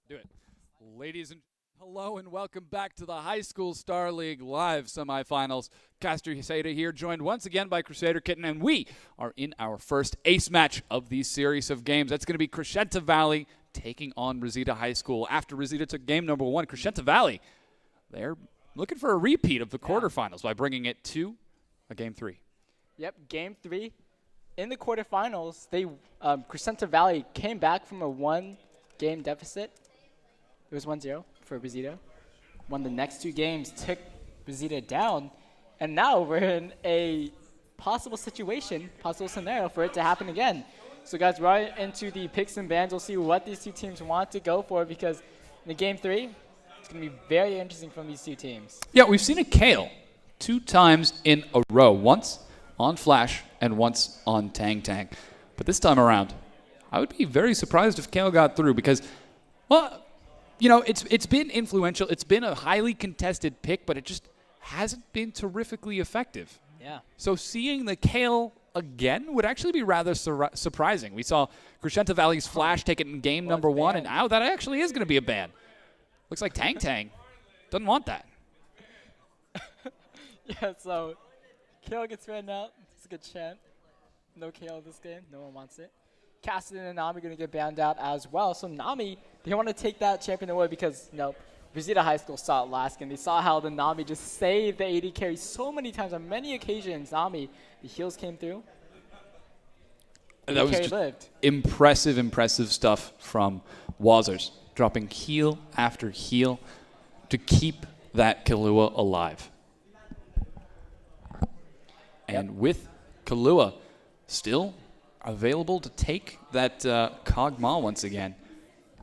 Do it. Ladies and hello and welcome back to the High School Star League Live Semifinals. Caster Reseda here, joined once again by Crusader Kitten, and we are in our first ace match of these series of games. That's going to be Crescenta Valley taking on Reseda High School. After Reseda took game number one, Crescenta Valley, they're looking for a repeat of the quarterfinals by bringing it to a game three. Yep, game three. In the quarterfinals, Crescenta Valley came back from a one-game deficit. It was 1-0 for Reseda. Won the next two games, took Reseda down, and now we're in a possible situation, possible scenario for it to happen again. So guys, right into the picks and bans. We'll see what these two teams want to go for, because in the game three, it's going to be very interesting from these two teams. Yeah, we've seen a Kale 2 times in a row. Once on Flash and once on Tang Tang. But this time around, I would be very surprised if Kale got through because, well, you know, it's been influential. It's been a highly contested pick, but it just hasn't been terrifically effective. Yeah. So seeing the Kale again would actually be rather surprising. We saw Crescenta Valley's Flash take it in game number one, and now that actually is going to be a ban. Looks like Tang Tang doesn't want that. Yeah, so Kale gets ran out. It's a good chant. No Kale this game. No one wants it. Cassidy and Nami are going to get banned out as well. So Nami, they want to take that champion away because, you know, Reseda High School saw it last game. They saw how the Nami just saved the AD carry so many times on many occasions. Nami, the heals came through. And that was just impressive stuff from Wazers, dropping heal after heal to keep that Kahlua alive. And with Kahlua still available to take that Kog'Maw once again,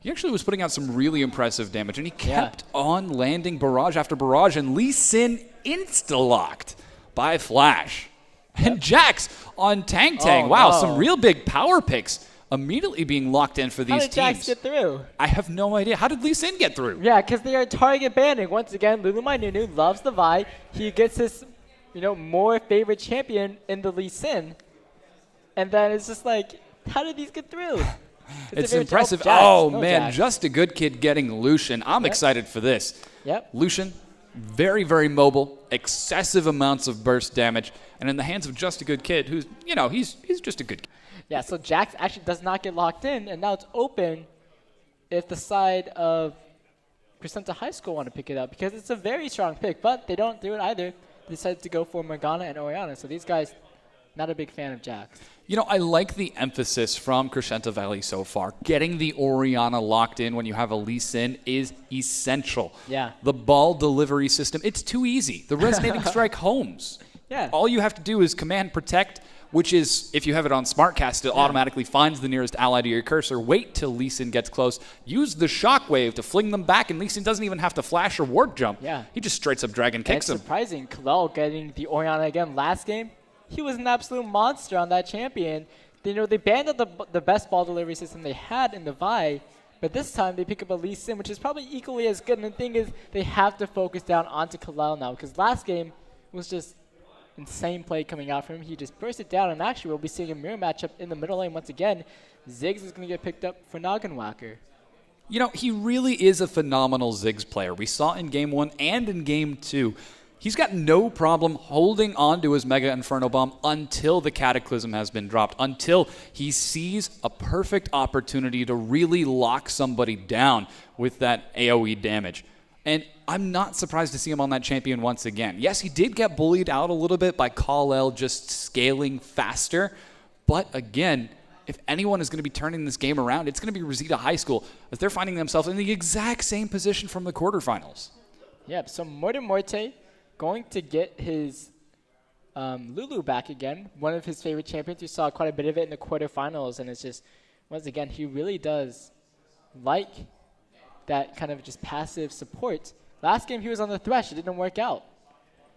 he actually was putting out some really impressive damage, and he kept on landing barrage after barrage, and Lee Sin insta-locked by Flash. And Jax on Tang Tang. Wow, some real big power picks immediately being locked in for these teams. How did Jax get through? I have no idea. How did Lee Sin get through? Yeah, because they are target banning. Once again, Lulu My Nunu loves the Vi. He gets his, you know, more favorite champion in the Lee Sin. And then it's just like, how did these get through? It's impressive. Oh, man, Jax. Just a good kid getting Lucian. I'm excited for this. Yep. Lucian, very, very mobile, excessive amounts of burst damage, and in the hands of just a good kid who's, you know, he's just a good kid. Yeah, so Jax actually does not get locked in, and now it's open if the side of Crescenta High School want to pick it up, because it's a very strong pick, but they don't do it either. They decided to go for Morgana and Orianna, so these guys, not a big fan of Jax. You know, I like the emphasis from Crescenta Valley so far. Getting the Orianna locked in when you have a Lee Sin is essential. Yeah. The ball delivery system, it's too easy. The resonating strike homes. Yeah. All you have to do is command protect, which is, if you have it on SmartCast, it automatically finds the nearest ally to your cursor. Wait till Lee Sin gets close. Use the shockwave to fling them back, and Lee Sin doesn't even have to flash or ward jump. Yeah. He just straight up dragon kicks him. It's surprising. Kalel getting the Orianna again last game. He was an absolute monster on that champion. You know, they banned the best ball delivery system they had in the Vi, but this time they pick up a Lee Sin, which is probably equally as good. And the thing is, they have to focus down onto Kalel now, because last game was just insane play coming out from him. He just burst it down, and actually we'll be seeing a mirror matchup in the middle lane once again. Ziggs is going to get picked up for Noggin Whacker. You know, he really is a phenomenal Ziggs player. We saw in Game 1 and in Game 2. He's got no problem holding on to his Mega Inferno Bomb until the Cataclysm has been dropped, until he sees a perfect opportunity to really lock somebody down with that AoE damage. And I'm not surprised to see him on that champion once again. Yes, he did get bullied out a little bit by Kal-El just scaling faster, but again, if anyone is going to be turning this game around, it's going to be Reseda High School, as they're finding themselves in the exact same position from the quarterfinals. Yep, so Morte going to get his Lulu back again, one of his favorite champions. We saw quite a bit of it in the quarterfinals, and it's just, once again, he really does like that kind of just passive support. Last game he was on the Thresh, it didn't work out.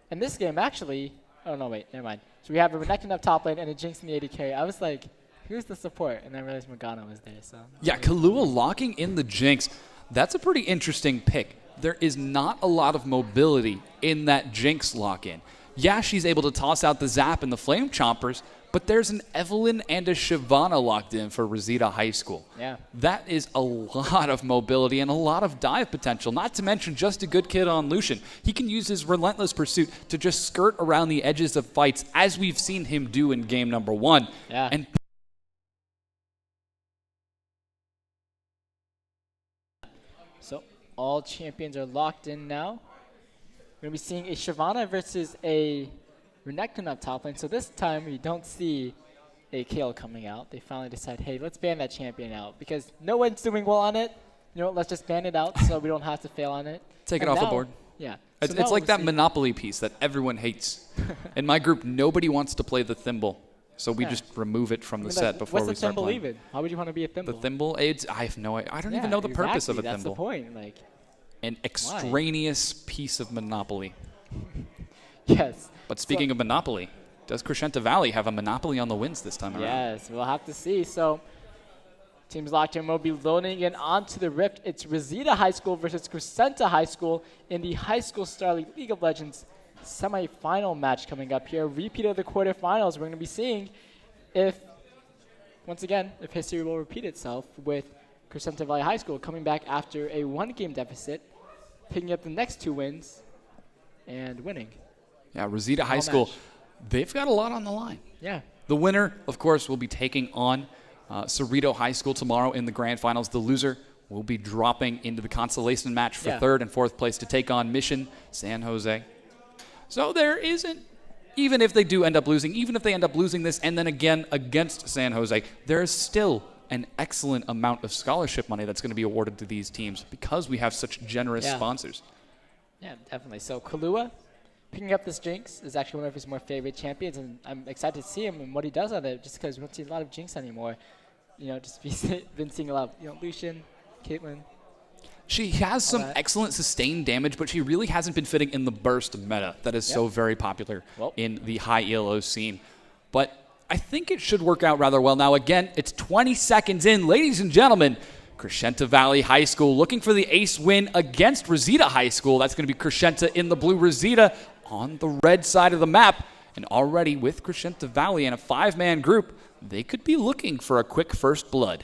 And this game actually, oh no, wait, never mind. So we have a Renekton up top lane and a Jinx in the AD carry. I was like, who's the support? And I realized Morgana was there. So yeah, Kahlua locking in the Jinx, that's a pretty interesting pick. There is not a lot of mobility in that Jinx lock-in. Yeah, she's able to toss out the Zap and the Flame Chompers, but there's an Evelyn and a Shyvana locked in for Reseda High School. Yeah. That is a lot of mobility and a lot of dive potential, not to mention just a good kid on Lucian. He can use his relentless pursuit to just skirt around the edges of fights, as we've seen him do in game number 1. Yeah. And So all champions are locked in now. We're going to be seeing a Shyvana versus a Renekton up top lane. So this time we don't see a Kayle coming out. They finally decide, hey, let's ban that champion out because no one's doing well on it. You know, let's just ban it out so we don't have to fail on it. Take it off the board. Yeah. It's, So now it's like that we'll see- Monopoly piece that everyone hates. In my group, nobody wants to play the thimble, so we Yeah. just remove it from I the mean, set like, before we what's a start thimble playing. even? Why would you want to be a thimble? The thimble aids, I have no idea. I don't even know the purpose of a That's thimble. the point. Like, An extraneous piece of Monopoly. yes. But speaking of Monopoly, does Crescenta Valley have a monopoly on the wins this time around? Yes, we'll have to see. So, teams locked in will be loading in onto the Rift. It's Reseda High School versus Crescenta High School in the High School Star League of Legends semi-final match coming up here. Repeat of the quarterfinals. We're going to be seeing if, once again, if history will repeat itself with Crescenta Valley High School coming back after a 1-game deficit, picking up the next 2 wins, and winning. Yeah, Reseda High All School, match. they've got a lot on the line. Yeah. The winner, of course, will be taking on Cerrito High School tomorrow in the grand finals. The loser will be dropping into the consolation match for 3rd and 4th place to take on Mission San Jose. So there isn't, even if they do end up losing, even if they end up losing this and then again against San Jose, there is still an excellent amount of scholarship money that's going to be awarded to these teams because we have such generous sponsors. Yeah, definitely. So Kahlua, picking up this Jinx, is actually one of his more favorite champions, and I'm excited to see him and what he does on it, just because we don't see a lot of Jinx anymore. You know, just been seeing a lot of, Lucian, Caitlyn. She has some that. excellent sustained damage, but she really hasn't been fitting in the burst meta that is so very popular in the high ELO scene. But I think it should work out rather well. Now, again, it's 20 seconds in. Ladies and gentlemen, Crescenta Valley High School looking for the ace win against Reseda High School. That's going to be Crescenta in the blue, Reseda on the red side of the map. And already with Crescenta Valley in a 5-man group, they could be looking for a quick first blood.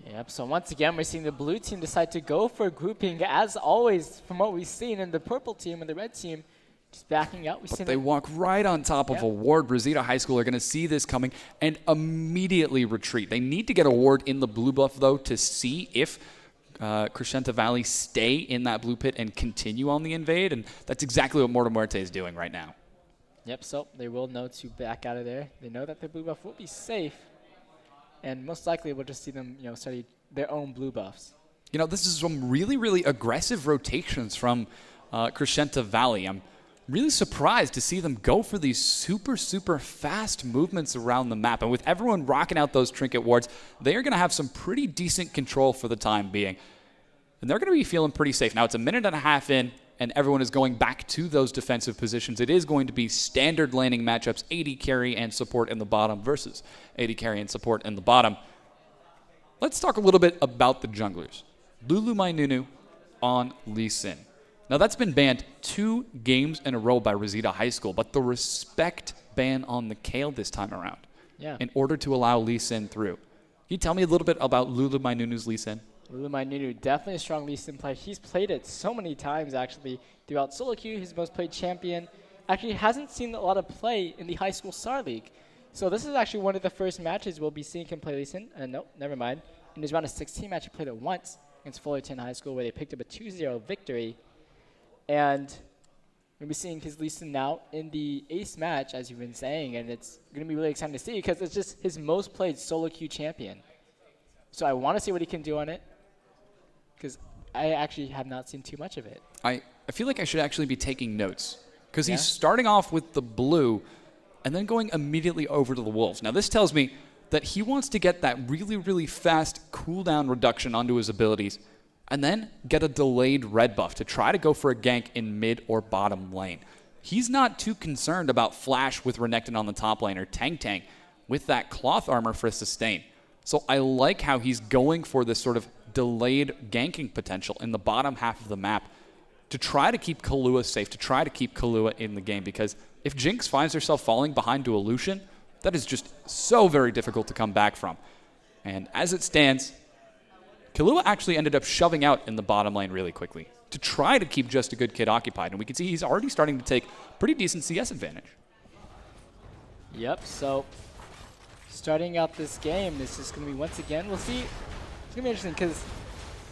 Yep, so once again, we're seeing the blue team decide to go for grouping, as always, from what we've seen, and the purple team and the red team just backing out. They walk right on top of a ward. Reseda High School are going to see this coming and immediately retreat. They need to get a ward in the blue buff, though, to see if Crescenta Valley stay in that blue pit and continue on the invade, and that's exactly what Morta Muerte is doing right now. Yep, so they will know to back out of there. They know that the blue buff will be safe, and most likely we'll just see them, study their own blue buffs. This is some really, really aggressive rotations from Crescenta Valley. I'm really surprised to see them go for these super, super fast movements around the map. And with everyone rocking out those trinket wards, they are going to have some pretty decent control for the time being. And they're going to be feeling pretty safe. Now, it's a minute and a half in, and everyone is going back to those defensive positions. It is going to be standard laning matchups, AD carry and support in the bottom versus AD carry and support in the bottom. Let's talk a little bit about the junglers. Lulu Mainunu on Lee Sin. Now, that's been banned 2 games in a row by Reseda High School, but the respect ban on the Kayle this time around in order to allow Lee Sin through. Can you tell me a little bit about Lulu Mainunu's Lee Sin? Lulu Mainunu, definitely a strong Lee Sin player. He's played it so many times, actually, throughout solo queue. He's the most played champion. Actually, hasn't seen a lot of play in the High School Star League. So this is actually one of the first matches we'll be seeing him play Lee Sin. No, never mind. In his round of 16 match, he played it once against Fullerton High School, where they picked up a 2-0 victory. And we'll be seeing his Lee Sin now in the ace match, as you've been saying, and it's going to be really exciting to see because it's just his most played solo queue champion. So I want to see what he can do on it because I actually have not seen too much of it. I feel like I should actually be taking notes because he's starting off with the blue and then going immediately over to the wolves. Now, this tells me that he wants to get that really, really fast cooldown reduction onto his abilities and then get a delayed red buff to try to go for a gank in mid or bottom lane. He's not too concerned about Flash with Renekton on the top lane or Tang with that cloth armor for a sustain. So I like how he's going for this sort of delayed ganking potential in the bottom half of the map to try to keep Kahlua safe, to try to keep Kahlua in the game, because if Jinx finds herself falling behind to a Lucian, That is just so very difficult to come back from. And as it stands, Kahlua actually ended up shoving out in the bottom lane really quickly to try to keep Just a Good Kid occupied. And we can see he's already starting to take pretty decent CS advantage. Yep, so starting out this game, this is going to be once again, we'll see. It's going to be interesting because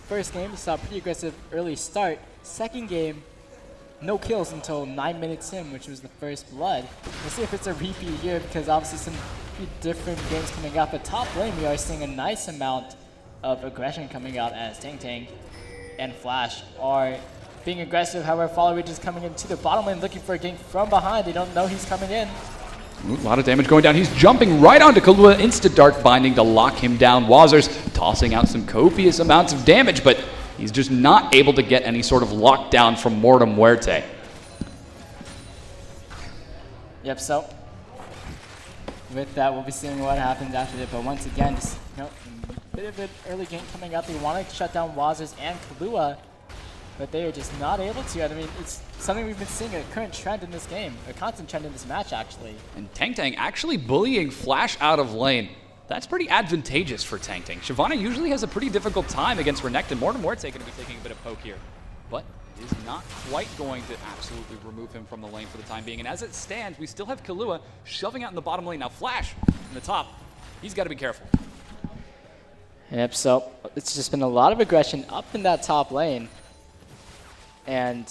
first game, we saw a pretty aggressive early start. Second game, no kills until 9 minutes in, which was the first blood. We'll see if it's a repeat here because obviously some pretty different games coming up. But top lane, we are seeing a nice amount of aggression coming out as Tang and Flash are being aggressive. However, Follow Reach is coming into the bottom lane looking for a gank from behind. They don't know he's coming in. Ooh, a lot of damage going down. He's jumping right onto Kahlua, Insta-Dart binding to lock him down. Wazers tossing out some copious amounts of damage, but he's just not able to get any sort of lockdown from Morta Muerte. Yep, so with that, we'll be seeing what happens after that. But once again, just a bit of an early game coming out. They want to shut down Wazers and Kahlua, but they are just not able to. I mean, it's something we've been seeing, a current trend in this game, a constant trend in this match, actually. And Tang actually bullying Flash out of lane. That's pretty advantageous for Tang. Shyvana usually has a pretty difficult time against Renekton. Morta Muerte going to be taking a bit of poke here, but is not quite going to absolutely remove him from the lane for the time being. And as it stands, we still have Kahlua shoving out in the bottom lane. Now Flash in the top, he's got to be careful. Yep, so it's just been a lot of aggression up in that top lane. And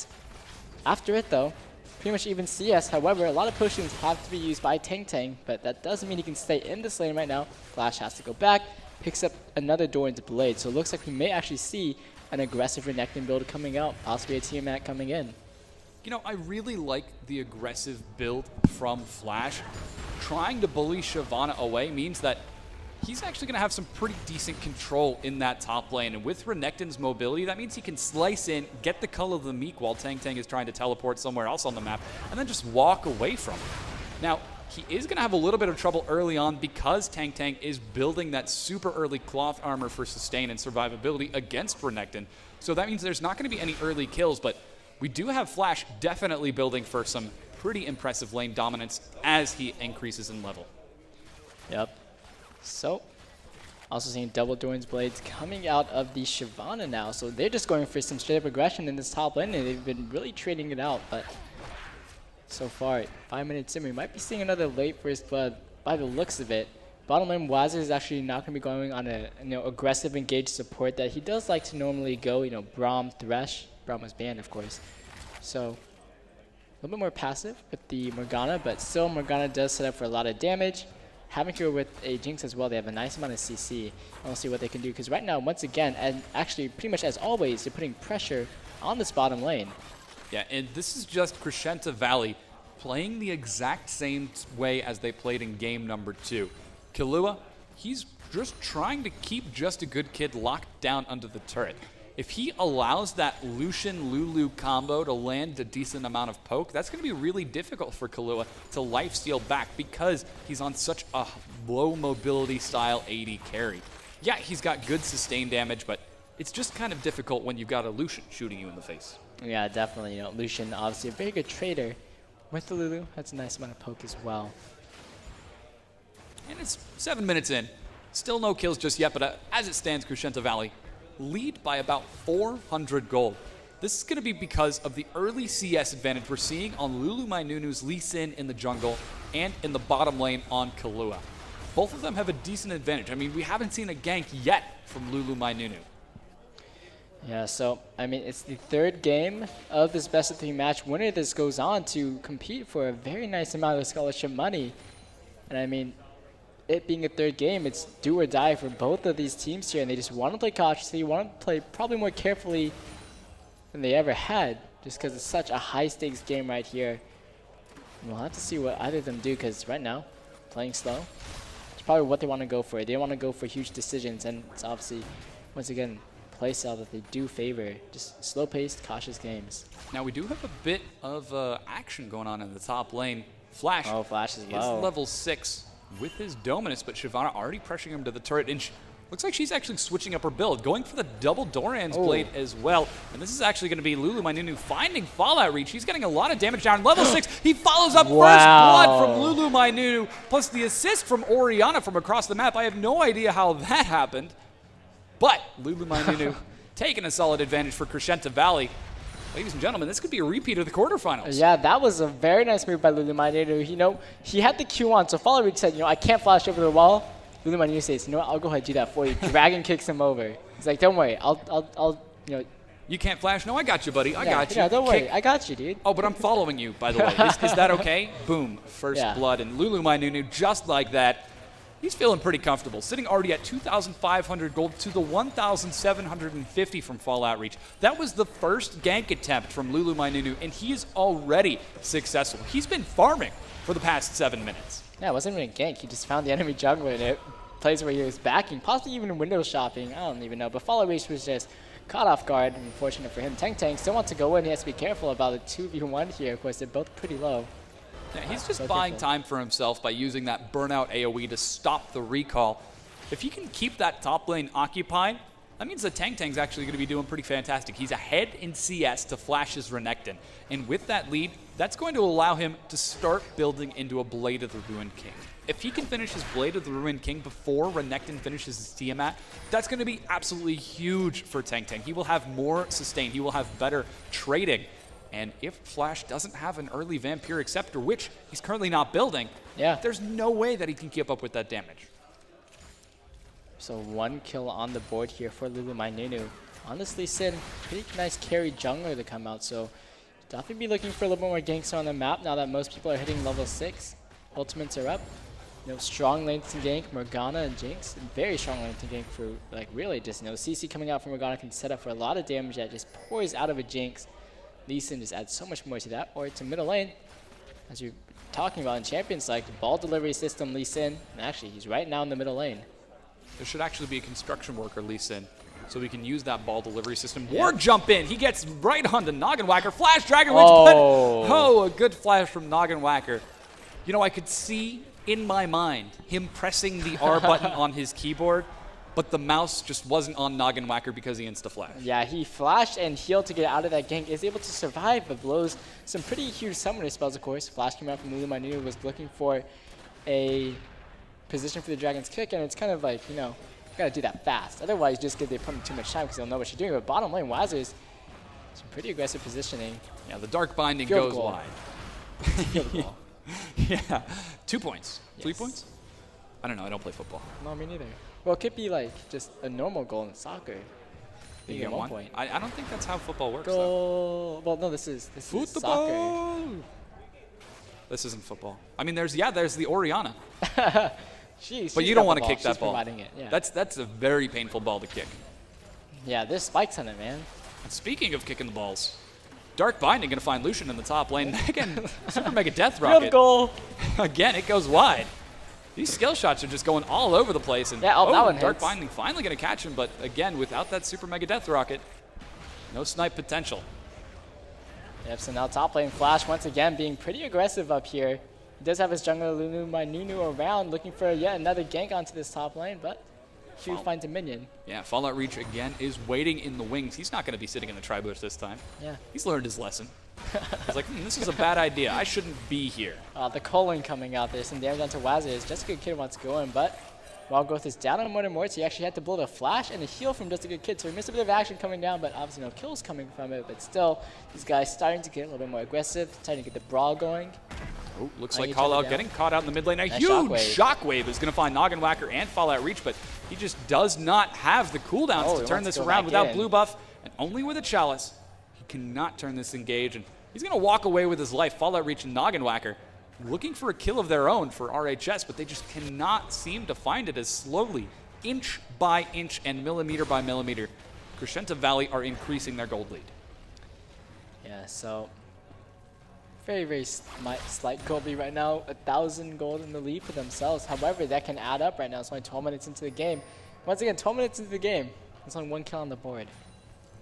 after it, though, pretty much even CS. However, a lot of potions have to be used by Tang, but that doesn't mean he can stay in this lane right now. Flash has to go back, picks up another door into Blade. So it looks like we may actually see an aggressive Renekton build coming out, possibly a Tiamat coming in. You know, I really like the aggressive build from Flash. Trying to bully Shyvana away means that he's actually going to have some pretty decent control in that top lane. And with Renekton's mobility, that means he can slice in, get the Cull of the Meek while Tang is trying to teleport somewhere else on the map, and then just walk away from him. Now, he is going to have a little bit of trouble early on because Tang is building that super early cloth armor for sustain and survivability against Renekton. So that means there's not going to be any early kills, but we do have Flash definitely building for some pretty impressive lane dominance as he increases in level. Yep. So, also seeing double Doran's Blades coming out of the Shyvana now. So they're just going for some straight up aggression in this top lane, and they've been really trading it out. But so far, 5 minutes in, we might be seeing another late first blood by the looks of it. Bottom lane, Wazzer is actually not going to be going on a aggressive engaged support that he does like to normally go. Braum, Thresh. Braum was banned, of course. So a little bit more passive with the Morgana, but still Morgana does set up for a lot of damage. Having here with a Jinx as well, they have a nice amount of CC. And we'll see what they can do, because right now, once again, and actually pretty much as always, they're putting pressure on this bottom lane. Yeah, and this is just Crescenta Valley playing the exact same way as they played in game number 2. Kahlua, he's just trying to keep Just a Good Kid locked down under the turret. If he allows that Lucian-Lulu combo to land a decent amount of poke, that's going to be really difficult for Kahlua to lifesteal back because he's on such a low mobility style AD carry. Yeah, he's got good sustain damage, but it's just kind of difficult when you've got a Lucian shooting you in the face. Yeah, definitely. Lucian, obviously a very good trader with the Lulu. That's a nice amount of poke as well. And it's 7 minutes in. Still no kills just yet, but as it stands, Crescenta Valley lead by about 400 gold. This is going to be because of the early CS advantage we're seeing on Lulu Mainunu's Lee Sin in the jungle and in the bottom lane on Kahlua. Both of them have a decent advantage. I mean, we haven't seen a gank yet from Lulu Mainunu. Yeah, so, I mean, it's the third game of this best-of-3 match. Winner of this goes on to compete for a very nice amount of scholarship money. And I mean, it being a third game, it's do or die for both of these teams here, and they just want to play cautiously, want to play probably more carefully than they ever had, just because it's such a high-stakes game right here. And we'll have to see what either of them do, because right now, playing slow, it's probably what they want to go for. They want to go for huge decisions, and it's obviously, once again, playstyle that they do favor. Just slow-paced, cautious games. Now, we do have a bit of action going on in the top lane. Flash, Flash is low. Level 6. With his Dominus, but Shyvana already pressuring him to the turret. And Looks like she's actually switching up her build, going for the double Doran's blade as well. And this is actually going to be Lulu Mainunu finding Fallout Reach. He's getting a lot of damage down. Level 6, he follows up first blood from Lulu Mainunu, plus the assist from Orianna from across the map. I have no idea how that happened, but Lulu Mainunu taking a solid advantage for Crescenta Valley. Ladies and gentlemen, this could be a repeat of the quarterfinals. Yeah, that was a very nice move by Lulu Mainunu. You know, he had the Q on, so Fallout Reach said, you know, I can't flash over the wall. Lulu Mainunu says, you know what, I'll go ahead and do that for you. Dragon kicks him over. He's like, don't worry, I'll, you know. You can't flash? No, I got you, buddy. I got you. Yeah, don't worry, I got you, dude. Oh, but I'm following you, by the way. Is that okay? Boom, first blood. And Lulu Mainunu, just like that, he's feeling pretty comfortable, sitting already at 2,500 gold to the 1,750 from Fallout Reach. That was the first gank attempt from Lulu Mainunu, and he is already successful. He's been farming for the past 7 minutes. Yeah, it wasn't even a gank. He just found the enemy jungler in it. Plays where he was backing, possibly even window shopping. I don't even know. But Fallout Reach was just caught off guard. Unfortunate for him. Tang still wants to go in. He has to be careful about a 2v1 here. Of course, they're both pretty low. Yeah, he's just buying time for himself by using that burnout AoE to stop the recall. If he can keep that top lane occupied, that means that Tang's actually going to be doing pretty fantastic. He's ahead in CS to flash his Renekton. And with that lead, that's going to allow him to start building into a Blade of the Ruined King. If he can finish his Blade of the Ruined King before Renekton finishes his Tiamat, that's going to be absolutely huge for Tang. He will have more sustain. He will have better trading. And if Flash doesn't have an early Vampiric Scepter, which he's currently not building, there's no way that he can keep up with that damage. So 1 kill on the board here for Lulu Mainunu. Honestly, Sin, pretty nice carry jungler to come out, so definitely be looking for a little bit more ganks on the map now that most people are hitting level 6. Ultimates are up. You know, strong lanes to gank, Morgana and Jinx. And very strong lanes to gank for, like, really just, you know, CC coming out from Morgana can set up for a lot of damage that just pours out of a Jinx. Lee Sin just adds so much more to that. Or to middle lane, as you're talking about in Champions, like the ball delivery system, Lee Sin. And actually, he's right now in the middle lane. There should actually be a construction worker, Lee Sin, so we can use that ball delivery system. Or jump in. He gets right onto Noggin Whacker. Flash Dragon Witch. Oh, a good flash from Noggin Whacker. You know, I could see in my mind him pressing the R button on his keyboard, but the mouse just wasn't on Noggin Whacker because he insta-flashed. Yeah, he flashed and healed to get out of that gank. Is able to survive, but blows some pretty huge summoner spells, of course. Flash came out from Lulu Mainunu, was looking for a position for the Dragon's Kick, and it's kind of like, you know, you gotta do that fast. Otherwise, you just give the opponent too much time because they'll know what you're doing. But bottom lane, Wazers, some pretty aggressive positioning. Yeah, the Dark Binding goes wide. Field goal. Yeah, 2 points. 3 points? I don't know, I don't play football. No, me neither. Well, it could be like just a normal goal in soccer. You get 1 point. I don't think that's how football works, though. Well, no, this is soccer. This isn't football. I mean, there's the Orianna. But you don't want to kick that ball. Yeah. That's a very painful ball to kick. Yeah, there's spikes on it, man. And speaking of kicking the balls, Dark Binding going to find Lucian in the top lane. Again, Super Mega Death Rocket. Field goal. Again, it goes wide. These skill shots are just going all over the place. And that one Dark hits. Binding finally going to catch him, but again, without that Super Mega Death Rocket, no snipe potential. Yep, so now top lane Flash once again being pretty aggressive up here. He does have his jungler Lulu Mainunu around looking for yet another gank onto this top lane, but Hugh finds a minion. Yeah, Fallout Reach again is waiting in the wings. He's not going to be sitting in the tri-bush this time. Yeah. He's learned his lesson. He's like, this is a bad idea. I shouldn't be here. The Colin coming out there. Some damage onto Wazers. Just a Good Kid wants to go in, but Wild Growth is down on Modern Morts. He actually had to blow the flash and a heal from Just a Good Kid, so he missed a bit of action coming down, but obviously no kills coming from it. But still, these guys starting to get a little bit more aggressive, starting to get the brawl going. Oh, looks like Call Out getting caught out in the mid lane. A huge shockwave is going to find Noggin Whacker and Fallout Reach, but he just does not have the cooldowns to turn this around without blue buff, and only with a Chalice. He cannot turn this engage, and he's going to walk away with his life. Fallout Reach and Noggin Whacker looking for a kill of their own for RHS, but they just cannot seem to find it as slowly, inch by inch and millimeter by millimeter, Crescenta Valley are increasing their gold lead. Yeah, so very, very slight gold lead right now. 1,000 gold in the lead for themselves. However, that can add up right now. It's only 12 minutes into the game. Once again, 12 minutes into the game. There's only 1 kill on the board.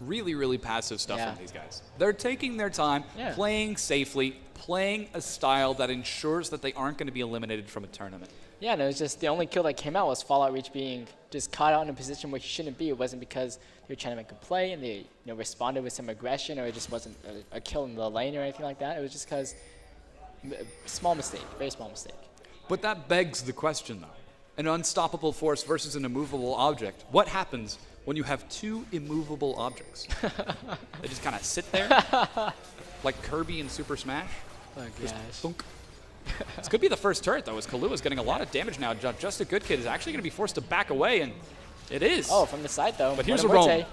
Really, really passive stuff from these guys. They're taking their time, playing safely, playing a style that ensures that they aren't going to be eliminated from a tournament. Yeah, and it was just the only kill that came out was Fallout Reach being just caught out in a position where he shouldn't be. It wasn't because they were trying to make a play and they responded with some aggression, or it just wasn't a kill in the lane or anything like that. It was just because small mistake, very small mistake. But that begs the question, though. An unstoppable force versus an immovable object. What happens when you have two immovable objects? They just kind of sit there, like Kirby in Super Smash. Oh, Just gosh. thunk. This could be the first turret, though, as Kalua's getting a lot of damage now. Just a Good Kid is actually going to be forced to back away, and it is. Oh, from the side, though. But here's a roam.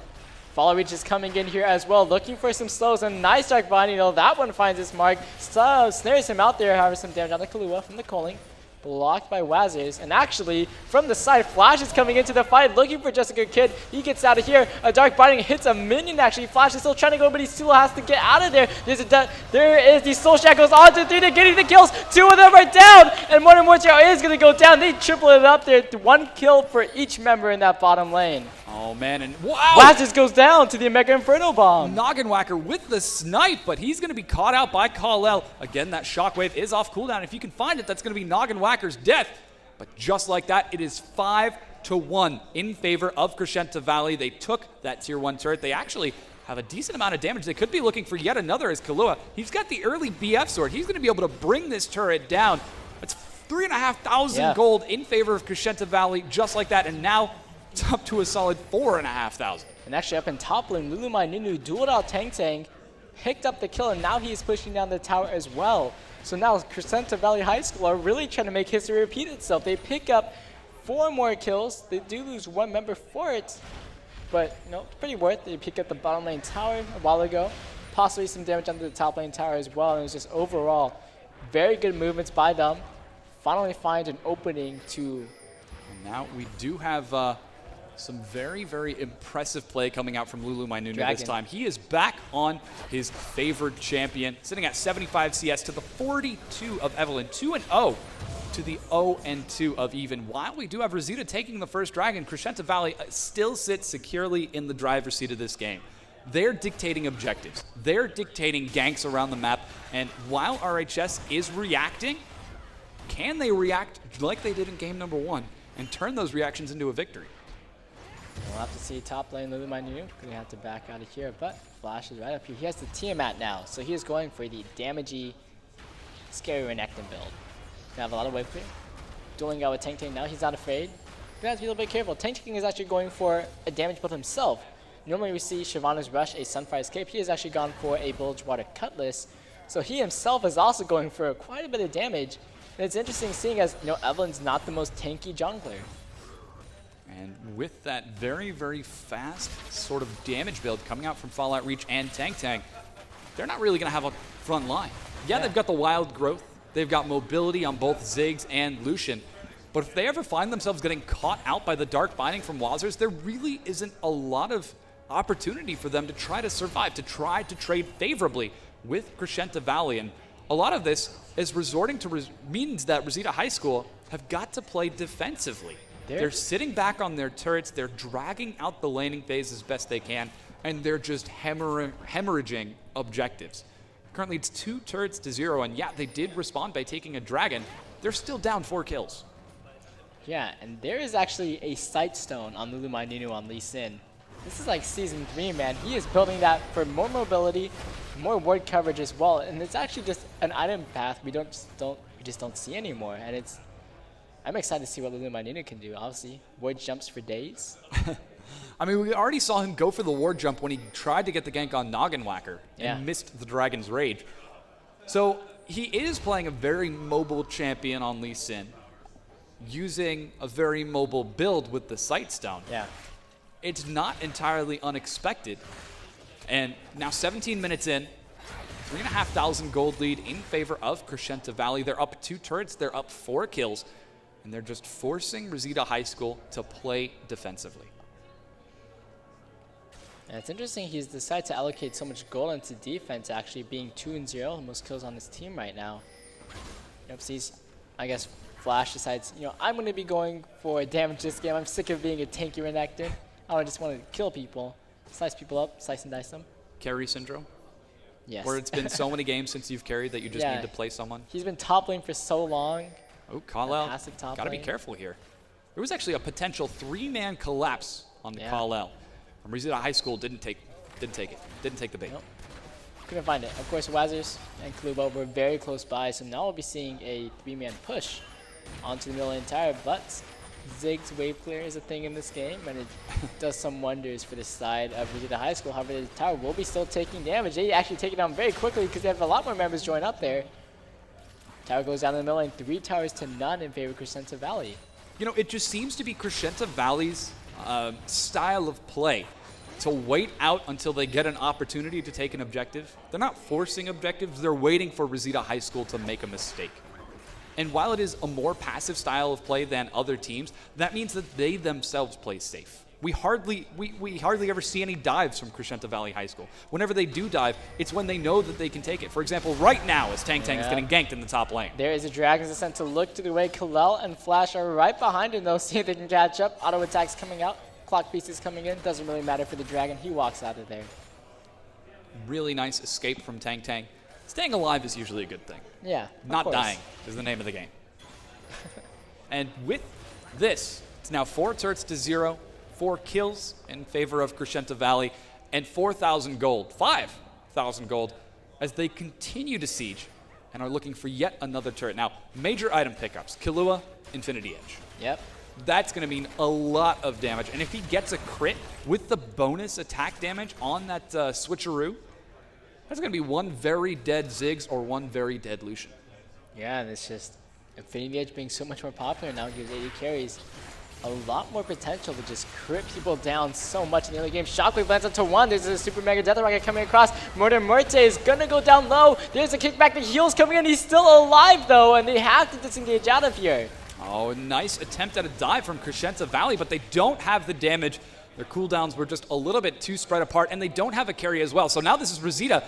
Follow Reach is coming in here as well, looking for some slows, and nice dark binding. That one finds its mark. Snares him out there, however, some damage on the Kalua from the Culling. Blocked by Wazers, and actually from the side, Flash is coming into the fight, looking for Just a Good Kid. He gets out of here. A Dark Binding hits a minion. Actually, Flash is still trying to go, but he still has to get out of there. There is the Soul Shackles onto 3, they're getting the kills. 2 of them are down, and Modern Warfare is going to go down. They triple it up there. 1 kill for each member in that bottom lane. Oh, man, and wow! Wazers goes down to the Mega Inferno Bomb. Noggin Whacker with the snipe, but he's going to be caught out by Kal-El. Again, that shockwave is off cooldown. If you can find it, that's going to be Noggin Whacker's death. But just like that, it is 5-1 in favor of Crescenta Valley. They took that tier 1 turret. They actually have a decent amount of damage. They could be looking for yet another as Kalua. He's got the early BF sword. He's going to be able to bring this turret down. That's 3,500 gold in favor of Crescenta Valley, just like that. And now it's up to a solid 4,500. And actually up in top lane, Lulumai Nunu dueled out Tang, picked up the kill, and now he's pushing down the tower as well. So now Crescenta Valley High School are really trying to make history repeat itself. They pick up 4 more kills. They do lose 1 member for it, but it's pretty worth it. They pick up the bottom lane tower a while ago, possibly some damage onto the top lane tower as well, and it was just overall very good movements by them. Finally find an opening to... And now we do have... some very, very impressive play coming out from Lulumai Nunu this time. He is back on his favored champion, sitting at 75 CS to the 42 of Evelyn, 2-0 to the 0-2 of Even. While we do have Reseda taking the first dragon, Crescenta Valley still sits securely in the driver's seat of this game. They're dictating objectives. They're dictating ganks around the map. And while RHS is reacting, can they react like they did in game number 1 and turn those reactions into a victory? We'll have to see top lane Lulumai Nunu. Going to have to back out of here, but Flash is right up here. He has the Tiamat now, so he is going for the damagey, scary Renekton build. Gonna have a lot of wave clear. Dueling out with Tang now, he's not afraid. Gonna have to be a little bit careful. Tang is actually going for a damage build himself. Normally we see Shyvana's Rush, a Sunfire Escape. He has actually gone for a Bilgewater Cutlass, so he himself is also going for quite a bit of damage. And it's interesting seeing as Evelyn's not the most tanky jungler. And with that very, very fast sort of damage build coming out from Fallout Reach and Tang, they're not really going to have a front line. Yeah, they've got the wild growth. They've got mobility on both Ziggs and Lucian. But if they ever find themselves getting caught out by the Dark Binding from Wazers, there really isn't a lot of opportunity for them to try to survive, to try to trade favorably with Crescenta Valley. And a lot of this is resorting to means that Reseda High School have got to play defensively. They're sitting back on their turrets, they're dragging out the laning phase as best they can, and they're just hemorrhaging objectives. Currently it's 2 turrets to 0, and yeah, they did respond by taking a dragon. They're still down 4 kills. Yeah, and there is actually a sight stone on Lulumai Nunu on Lee Sin. This is like season 3, man. He is building that for more mobility, more ward coverage as well, and it's actually just an item path we just don't see anymore, and I'm excited to see what Lulumai Nunu can do. Obviously, ward jumps for days. I mean, we already saw him go for the ward jump when he tried to get the gank on Noggin Whacker and missed the Dragon's Rage. So he is playing a very mobile champion on Lee Sin, using a very mobile build with the Sight Stone. Yeah. It's not entirely unexpected. And now 17 minutes in, 3,500 gold lead in favor of Crescenta Valley. They're up 2 turrets, they're up 4 kills. And they're just forcing Reseda High School to play defensively. And it's interesting he's decided to allocate so much gold into defense, actually being 2-0, the most kills on his team right now. Sees, I guess, Flash decides, I'm going to be going for damage this game. I'm sick of being a tanky Renekton. I just want to kill people, slice people up, slice and dice them. Carry syndrome? Yes. Where it's been so many games since you've carried that you just need to play someone? He's been top lane for so long. Oh, Kal-El, passive top got to be lane. careful here. There was actually a potential 3-man collapse on the Kal-El. From Reseda High School didn't take it. Didn't take the bait. Nope. Couldn't find it. Of course, Wazers and Kaluba were very close by, so now we'll be seeing a 3-man push onto the middle of the entire, but Zig's wave clear is a thing in this game, and it does some wonders for the side of Reseda High School. However, the tower will be still taking damage. They actually take it down very quickly because they have a lot more members join up there. Tower goes down in the middle lane, 3 towers to none in favor of Crescenta Valley. You know, it just seems to be Crescenta Valley's style of play to wait out until they get an opportunity to take an objective. They're not forcing objectives, they're waiting for Reseda High School to make a mistake. And while it is a more passive style of play than other teams, that means that they themselves play safe. We hardly ever see any dives from Crescenta Valley High School. Whenever they do dive, it's when they know that they can take it. For example, right now as Tang Tang is getting ganked in the top lane. There is a Dragon's Ascent to look to the way. Kal-El and Flash are right behind him though, see if they can catch up. Auto attacks coming out, clock pieces coming in. Doesn't really matter for the Dragon, he walks out of there. Really nice escape from Tang Tang. Staying alive is usually a good thing. Yeah, Not dying is the name of the game. And with this, it's now 4 turrets to 0, 4 kills in favor of Crescenta Valley, and 4,000 gold, 5,000 gold, as they continue to siege and are looking for yet another turret. Now, major item pickups, Killua, Infinity Edge. Yep. That's going to mean a lot of damage. And if he gets a crit with the bonus attack damage on that switcheroo, that's going to be 1 very dead Ziggs or 1 very dead Lucian. Yeah, and it's just Infinity Edge being so much more popular now gives AD carries a lot more potential to just crit people down so much in the early game. Shockwave lands onto 1. There's a super mega death rocket coming across. Morte is gonna go down low. There's a kickback. The heal's coming in. He's still alive though, and they have to disengage out of here. Oh, nice attempt at a dive from Crescenta Valley, but they don't have the damage. Their cooldowns were just a little bit too spread apart, and they don't have a carry as well. So now this is Reseda.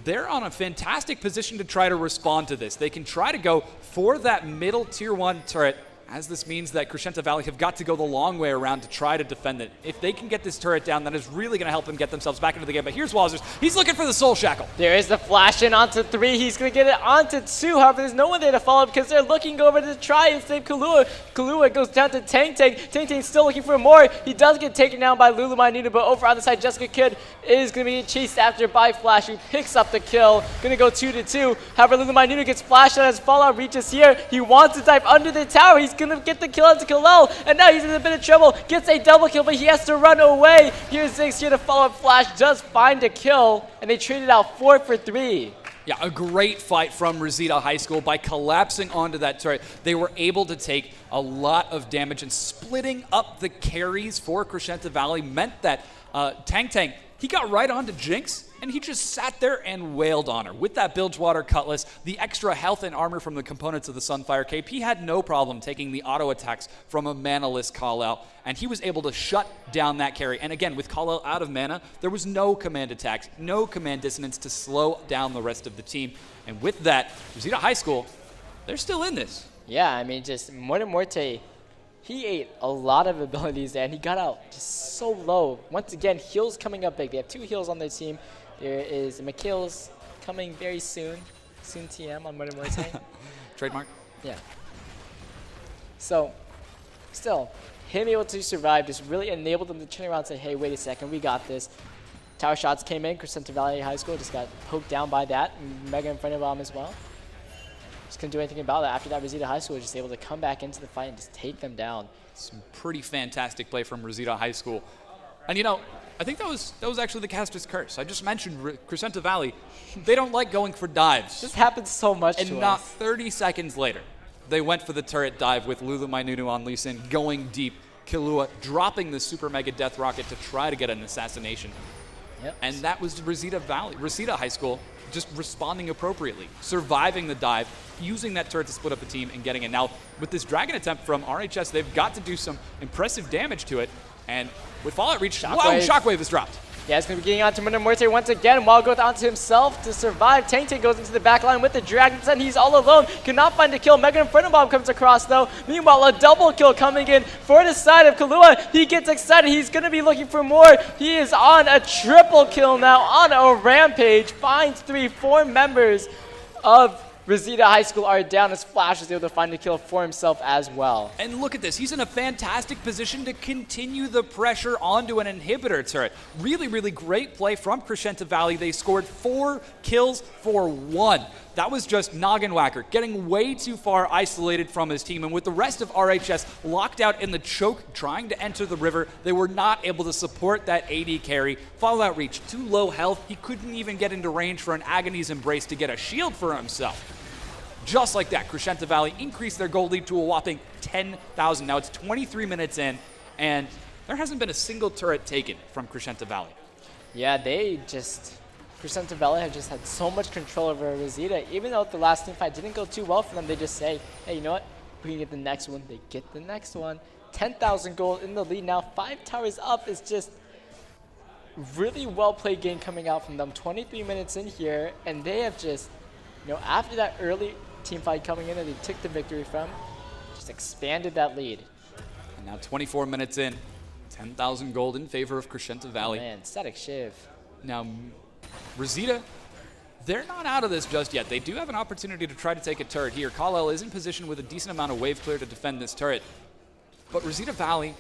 They're on a fantastic position to try to respond to this. They can try to go for that middle tier 1 turret, as this means that Crescenta Valley have got to go the long way around to try to defend it. If they can get this turret down, that is really going to help them get themselves back into the game. But here's Wazers. He's looking for the Soul Shackle. There is the flash in onto 3. He's going to get it onto 2. However, there's no one there to follow because they're looking over to try and save Kahlua. Kahlua goes down to Tang Tang. Tang Tang's still looking for more. He does get taken down by Lulu Mineta, but over on the side, Jessica Kid is going to be chased after by Flash, who picks up the kill. Going to go 2-2. However, Lulu Mineta gets flashed out as Fallout reaches here. He wants to dive under the tower. He's going to get the kill onto Kal-El, and now he's in a bit of trouble. Gets a double kill, but he has to run away. Here's Ziggs here to follow up. Flash does find a kill, and they traded out 4 for 3. Yeah, a great fight from Reseda High School. By collapsing onto that turret, they were able to take a lot of damage, and splitting up the carries for Crescenta Valley meant that Tang Tang, he got right onto Jinx, and he just sat there and wailed on her. With that Bilgewater Cutlass, the extra health and armor from the components of the Sunfire Cape, he had no problem taking the auto attacks from a mana-less Kal-El, and he was able to shut down that carry. And again, with Kal-El out of mana, there was no command attacks, no command dissonance to slow down the rest of the team. And with that, Reseda High School, they're still in this. Yeah, I mean, just Morte, he ate a lot of abilities there, and he got out just so low. Once again, heals coming up big. They have 2 heals on their team. There is McKill's coming very soon. Soon TM on Morte. Trademark? Yeah. So, still, him able to survive just really enabled them to turn around and say, hey, wait a second, we got this. Tower shots came in. Crescenta Valley High School just got poked down by that. Mega Inferno Bomb as well. Just couldn't do anything about it. After that, Reseda High School was just able to come back into the fight and just take them down. Some pretty fantastic play from Reseda High School. And you know, I think that was actually the caster's curse. I just mentioned Crescenta Valley. They don't like going for dives. This happens so much and to not us. 30 seconds later, they went for the turret dive with Lulu Minunu on Lee Sin, going deep. Killua dropping the super mega death rocket to try to get an assassination. Yep. And that was Reseda High School just responding appropriately, surviving the dive, using that turret to split up the team and getting it. Now, with this dragon attempt from RHS, they've got to do some impressive damage to it. And with Fallout Reach, Shockwave is dropped. Yeah, it's going to be getting onto Morte once again. Wild Growth onto himself to survive. Tang Tang goes into the back line with the Dragons, and he's all alone. Cannot find a kill. Mega Inferno Bomb comes across, though. Meanwhile, a double kill coming in for the side of Killua. He gets excited. He's going to be looking for more. He is on a triple kill now on a rampage. Finds 4 members of Reseda High School are down as Flash was able to find a kill for himself as well. And look at this. He's in a fantastic position to continue the pressure onto an inhibitor turret. Really, really great play from Crescenta Valley. They scored 4 kills for 1. That was just Noggin Whacker getting way too far isolated from his team. And with the rest of RHS locked out in the choke, trying to enter the river, they were not able to support that AD carry. Fallout Reach, too low health. He couldn't even get into range for an Agony's Embrace to get a shield for himself. Just like that, Crescenta Valley increased their goal lead to a whopping 10,000. Now it's 23 minutes in, and there hasn't been a single turret taken from Crescenta Valley. Yeah, Crescenta Valley have just had so much control over Reseda. Even though the last team fight didn't go too well for them, they just say, hey, you know what? We can get the next one. They get the next one. 10,000 gold in the lead now. 5 towers up is just really well-played game coming out from them. 23 minutes in here, and they have just, after that early team fight coming in that they took the victory from, just expanded that lead. And now 24 minutes in, 10,000 gold in favor of Crescenta Valley. Oh, man, static shiv. Now, Reseda, they're not out of this just yet. They do have an opportunity to try to take a turret here. Kal-El is in position with a decent amount of wave clear to defend this turret. But Reseda Valley,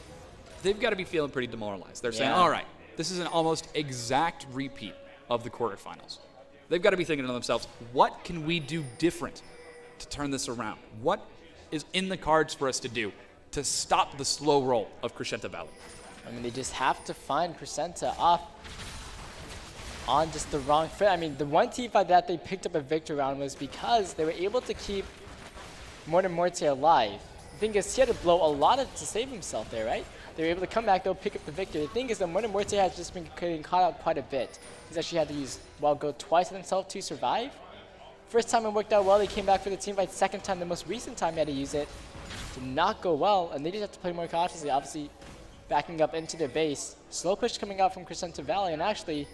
they've got to be feeling pretty demoralized. They're saying, all right, this is an almost exact repeat of the quarterfinals. They've got to be thinking to themselves, what can we do different to turn this around? What is in the cards for us to do to stop the slow roll of Crescenta Valley? I mean, they just have to find Crescenta off on just the wrong foot. I mean, the one team fight that they picked up a victory on was because they were able to keep Morten Morte alive. The thing is, he had to blow a lot to save himself there, right? They were able to come back, they'll pick up the victory. The thing is that Morten Morte has just been getting caught out quite a bit. He's actually had to use Wild Go twice on himself to survive. First time it worked out well, they came back for the team fight. Second time, the most recent time he had to use it, did not go well, and they just have to play more cautiously. Obviously, backing up into their base. Slow push coming out from Crescenta Valley, and actually,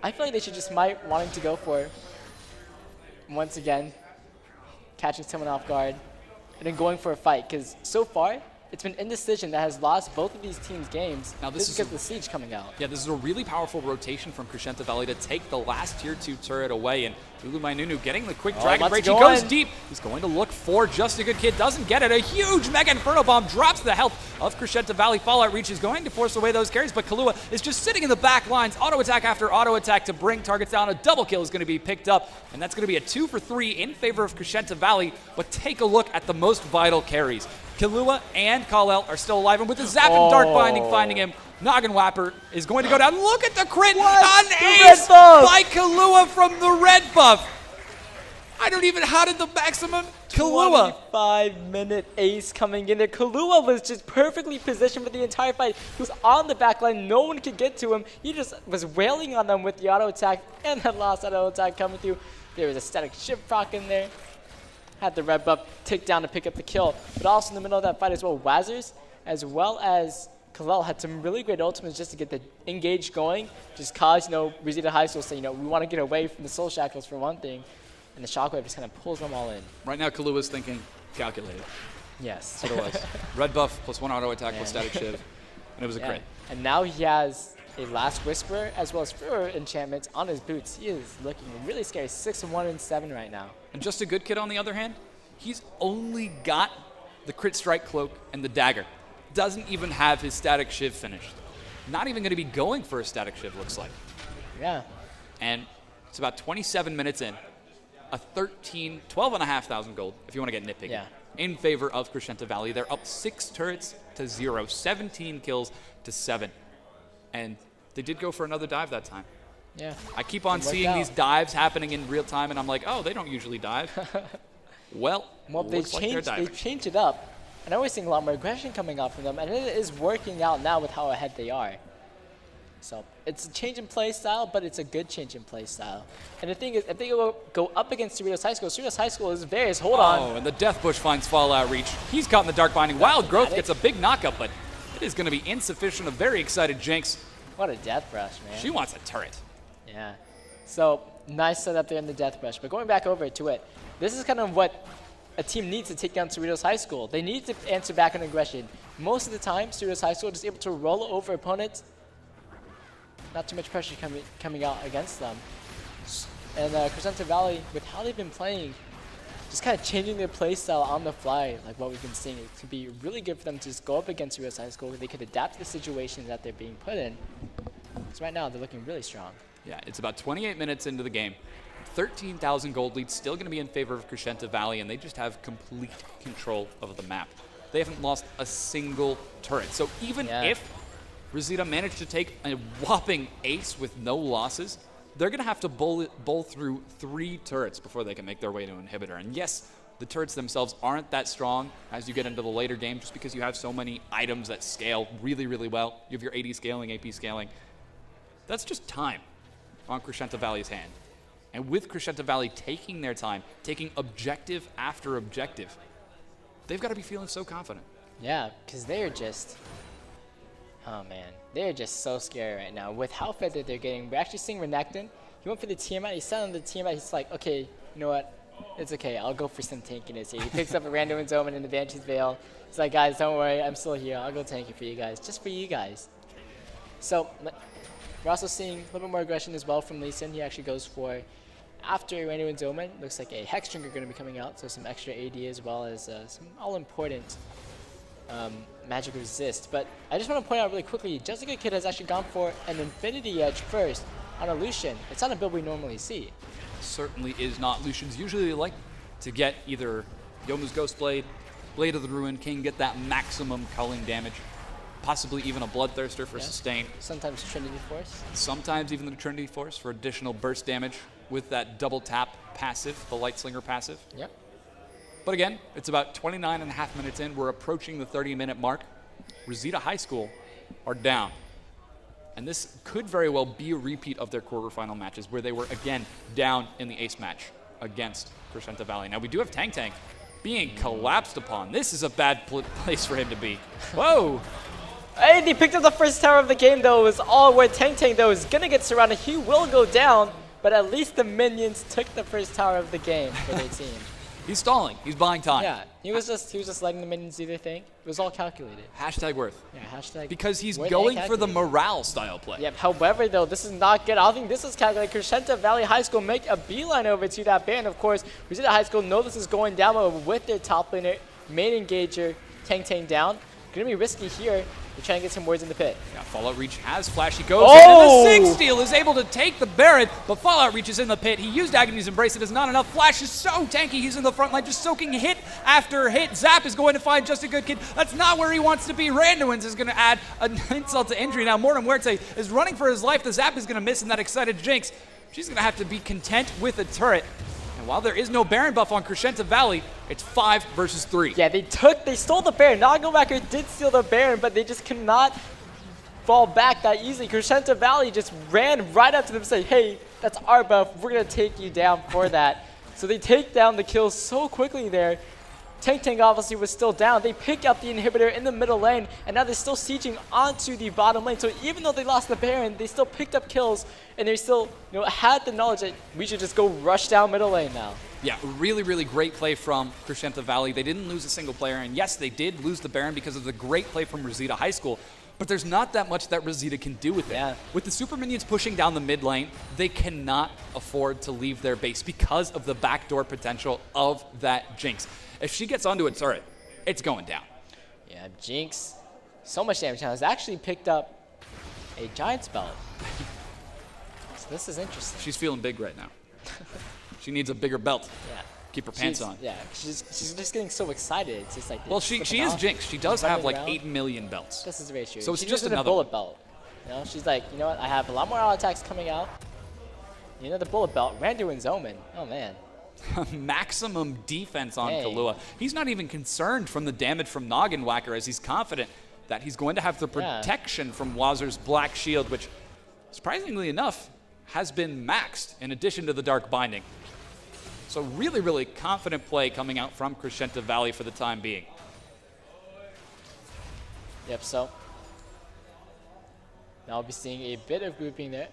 I feel like they should just wanting to go for, once again, catching someone off guard, and then going for a fight, because so far, it's been indecision that has lost both of these teams' games. Now this is because of the siege coming out. Yeah, this is a really powerful rotation from Crescenta Valley to take the last tier 2 turret away, and Lulu Mainunu getting the quick Dragon Break. He goes deep. He's going to look for Just a Good Kid. Doesn't get it. A huge Mega Inferno Bomb drops the health of Crescenta Valley. Fallout Reach is going to force away those carries, but Kahlua is just sitting in the back lines. Auto attack after auto attack to bring targets down. A double kill is going to be picked up, and that's going to be a 2 for 3 in favor of Crescenta Valley. But take a look at the most vital carries. Kahlua and Kal-El are still alive, and with the Zap and Dark Binding finding him, Noggin Whapper is going to go down. Look at the crit! An ace by Kahlua from the red buff! How did the maximum Kahlua? 25-minute ace coming in there. Kahlua was just perfectly positioned for the entire fight. He was on the back line. No one could get to him. He just was wailing on them with the auto attack and that last auto attack coming through. There was a static shift proc in there. Had the red buff tick down to pick up the kill. But also in the middle of that fight as well, Wazers, as well as Kal-El had some really great ultimates just to get the engage going. Just cause, Reseda High School say, we want to get away from the Soul Shackles for one thing. And the Shockwave just kind of pulls them all in. Right now, Kahlua's thinking, calculated. Yes. That's what it was. Red buff plus 1 auto attack plus static shiv. And it was a crit. And now he has a Last Whisper as well as Fewer enchantments on his boots. He is looking really scary. 6-1 and 7 right now. And Just a Good Kid, on the other hand, he's only got the Crit Strike Cloak and the Dagger. Doesn't even have his static shiv finished. Not even going to be going for a static shiv, looks like. Yeah. And it's about 27 minutes in. A 12,500 gold, if you want to get nitpicky, in favor of Crescenta Valley. They're up 6 turrets to 0, 17 kills to 7. And they did go for another dive that time. Yeah. I keep on seeing these dives happening in real time, and I'm like, oh, they don't usually dive. Well, they changed it up. And I'm always seeing a lot more aggression coming out from them, and it is working out now with how ahead they are. So it's a change in play style, but it's a good change in play style. And the thing is, if they go up against Cerritos High School is various. Hold on. Oh, and the Death Bush finds Fallout Reach. He's caught in the Dark Binding. Wild Growth gets a big knockup, but it is going to be insufficient. A very excited Jinx. What a Death Brush, man. She wants a turret. Yeah. So nice setup there in the Death Brush. But going back over to it, this is kind of what a team needs to take down Cerritos High School. They need to answer back on aggression. Most of the time, Cerritos High School is able to roll over opponents. Not too much pressure coming out against them. And Crescenta Valley, with how they've been playing, just kind of changing their play style on the fly, like what we've been seeing. It could be really good for them to just go up against US High School. They could adapt to the situations that they're being put in. So right now, they're looking really strong. Yeah, it's about 28 minutes into the game. 13,000 gold lead, still going to be in favor of Crescenta Valley, and they just have complete control of the map. They haven't lost a single turret. So even if Reseda managed to take a whopping ace with no losses, they're going to have to bowl through 3 turrets before they can make their way to Inhibitor. And yes, the turrets themselves aren't that strong as you get into the later game, just because you have so many items that scale really, really well. You have your AD scaling, AP scaling. That's just time on Crescenta Valley's hand. And with Crescenta Valley taking their time, taking objective after objective, they've got to be feeling so confident. Yeah, because they're just, oh man, they're just so scary right now. With how fed that they're getting, we're actually seeing Renekton. He went for the Tiamat, he sat on the Tiamat, he's like, okay, you know what, it's okay, I'll go for some tankiness here. He picks up a random in Omen in the Banshee's Veil. He's like, guys, don't worry, I'm still here, I'll go tank it for you guys, just for you guys. So, we're also seeing a little bit more aggression as well from Lee Sin. He actually goes for, after Random Omen, looks like a Hex Drinker going to be coming out, so some extra AD as well as some all-important magic resist. But I just want to point out really quickly, Jessica Kid has actually gone for an Infinity Edge first on a Lucian. It's not a build we normally see. Certainly is not. Lucians usually like to get either Yomu's Ghostblade, Blade of the Ruin King, get that maximum culling damage. Possibly even a Bloodthirster for sustain. Sometimes Trinity Force. Sometimes even the Trinity Force for additional burst damage with that double tap passive, the Light Slinger passive. Yep. But again, it's about 29.5 minutes in. We're approaching the 30-minute mark. Reseda High School are down. And this could very well be a repeat of their quarterfinal matches where they were, again, down in the ace match against Crescenta Valley. Now, we do have Tang Tang being collapsed upon. This is a bad place for him to be. Whoa! Hey, they picked up the first tower of the game, though. It was all where Tang Tang, though, is going to get surrounded. He will go down, but at least the minions took the first tower of the game for their team. He's stalling. He's buying time. Yeah, he was just letting the minions do their thing. It was all calculated. Hashtag worth. Yeah, hashtag. Because he's going for the morale style play. Yep. However, though, this is not good. I don't think this is calculated. Crescenta Valley High School make a beeline over to that Baron. Of course, Reseda High School know this is going down, but with their top laner, main engager, Tang Tang down. Gonna be risky here. They're trying to get some words in the pit. Yeah, Fallout Reach has flash. He goes in, and the 6 steal is able to take the Baron, but Fallout Reach is in the pit. He used Agony's Embrace. It is not enough. Flash is so tanky. He's in the front line, just soaking hit after hit. Zap is going to find Just a Good Kid. That's not where he wants to be. Randomins is going to add an insult to injury. Now, Mortem Huerte is running for his life. The Zap is going to miss, and that excited Jinx, she's going to have to be content with a turret. And while there is no Baron buff on Crescenta Valley, it's 5 versus 3. Yeah, they stole the Baron. Nagelmacker did steal the Baron, but they just could not fall back that easily. Crescenta Valley just ran right up to them and said, hey, that's our buff. We're going to take you down for that. So they take down the kills so quickly there. Tang Tang obviously was still down. They pick up the inhibitor in the middle lane, and now they're still sieging onto the bottom lane. So even though they lost the Baron, they still picked up kills, and they still had the knowledge that we should just go rush down middle lane now. Yeah, really, really great play from Crescenta Valley. They didn't lose a single player, and yes, they did lose the Baron because of the great play from Reseda High School, but there's not that much that Reseda can do with it. Yeah. With the super minions pushing down the mid lane, they cannot afford to leave their base because of the backdoor potential of that Jinx. If she gets onto a turret, it's going down. Yeah, Jinx, so much damage now. Has actually picked up a Giant's Belt. So this is interesting. She's feeling big right now. She needs a bigger belt. Yeah. Keep her pants on. Yeah, she's just getting so excited. It's just like, well, she is Jinx. She does have like 8 million belts. This is very true. So it's she just uses another a bullet belt. She's like, you know what? I have a lot more auto attacks coming out. The bullet belt. Randuin's Omen. Oh man. Maximum defense on Kahlua. He's not even concerned from the damage from Noggin Whacker, as he's confident that he's going to have the protection from Wazer's Black Shield, which, surprisingly enough, has been maxed in addition to the Dark Binding. So really, really confident play coming out from Crescenta Valley for the time being. Yep, so now we'll be seeing a bit of grouping there.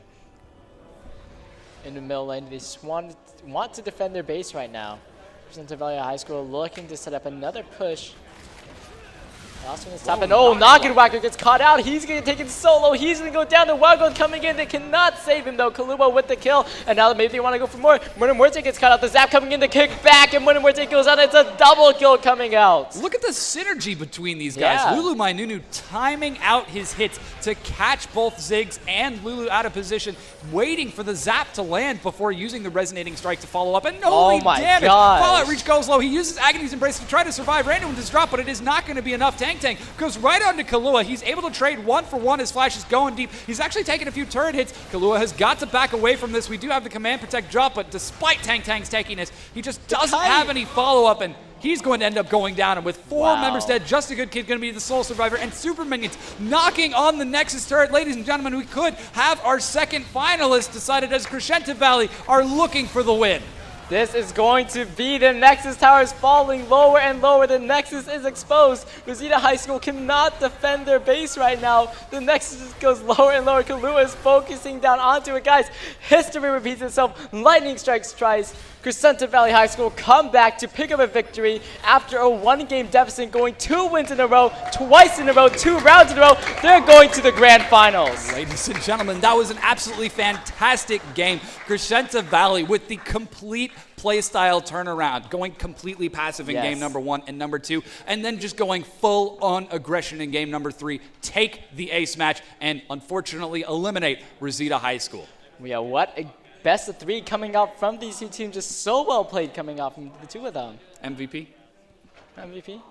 In the middle lane, they just want to defend their base right now. Crescenta Valley High School looking to set up another push Last one is top, and oh, Noggin Whacker gets caught out. He's going to take it solo. He's going to go down. The Wild Growth coming in. They cannot save him, though. Kaluba with the kill, and now maybe they want to go for more. Murder Muerte gets caught out. The Zap coming in to kick back, and Murder Muerte goes out. It's a double kill coming out. Look at the synergy between these guys. Yeah. Lulu Mainunu timing out his hits to catch both Ziggs and Lulu out of position, waiting for the Zap to land before using the Resonating Strike to follow up. And holy damage! Fallout Reach goes low. He uses Agony's Embrace to try to survive Random with his drop, but it is not going to be enough. Tank goes right onto Kahlua. He's able to trade 1-for-1. His flash is going deep. He's actually taking a few turret hits. Kahlua has got to back away from this. We do have the Command Protect drop, but despite Tank's tankiness, he just doesn't have any follow-up, and he's going to end up going down. And with 4 members dead, Just a Good Kid going to be the sole survivor, and Super Minions knocking on the Nexus turret. Ladies and gentlemen, we could have our second finalist decided as Crescenta Valley are looking for the win. This is going to be the Nexus towers falling lower and lower. The Nexus is exposed. Reseda High School cannot defend their base right now. The Nexus just goes lower and lower. Kahlua is focusing down onto it, guys. History repeats itself. Lightning strikes twice. Crescenta Valley High School come back to pick up a victory after a 1-game deficit, going 2 wins in a row, twice in a row, 2 rounds in a row. They're going to the grand finals. Ladies and gentlemen, that was an absolutely fantastic game. Crescenta Valley with the complete playstyle turnaround, going completely passive in game number 1 and number 2, and then just going full on aggression in game number 3, take the ace match, and unfortunately eliminate Reseda High School. Yeah, what a best of 3 coming out from these two teams. Just so well played coming out from the 2 of them. MVP? MVP?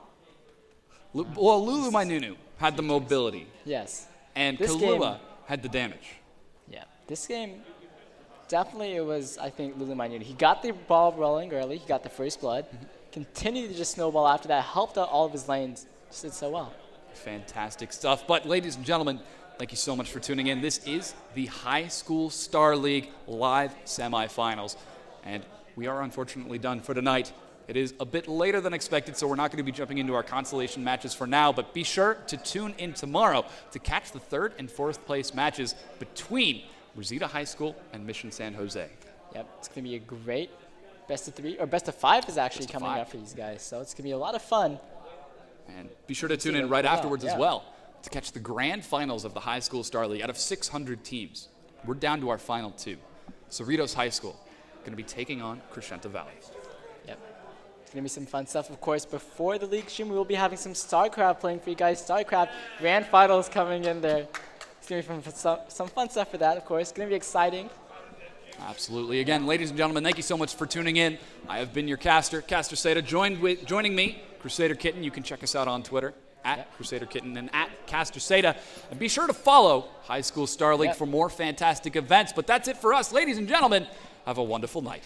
Well, Lulu Mainunu had the mobility. Yes. And Kahlua had the damage. Yeah, this game, definitely it was, I think, Lulu Mainunu. He got the ball rolling early. He got the first blood. Continued to just snowball after that. Helped out all of his lanes. Just did so well. Fantastic stuff. But ladies and gentlemen, thank you so much for tuning in. This is the High School Star League live semifinals. And we are unfortunately done for tonight. It is a bit later than expected, so we're not going to be jumping into our consolation matches for now, but be sure to tune in tomorrow to catch the 3rd and 4th place matches between Reseda High School and Mission San Jose. Yep, it's going to be a great best of 3, or best of 5 is actually coming up for these guys, so it's going to be a lot of fun. And be sure to tune in right afterwards as well to catch the grand finals of the High School Star League. Out of 600 teams, we're down to our final 2. Cerritos High School going to be taking on Crescenta Valley. Yep. It's going to be some fun stuff. Of course, before the league stream, we will be having some StarCraft playing for you guys. StarCraft grand finals coming in there. It's going to be some fun stuff for that, of course. It's going to be exciting. Absolutely. Again, ladies and gentlemen, thank you so much for tuning in. I have been your caster, Caster Seda. Joining me, Crusader Kitten. You can check us out on Twitter at Crusader Kitten and at Caster Seda. And be sure to follow High School Star League for more fantastic events. But that's it for us. Ladies and gentlemen, have a wonderful night.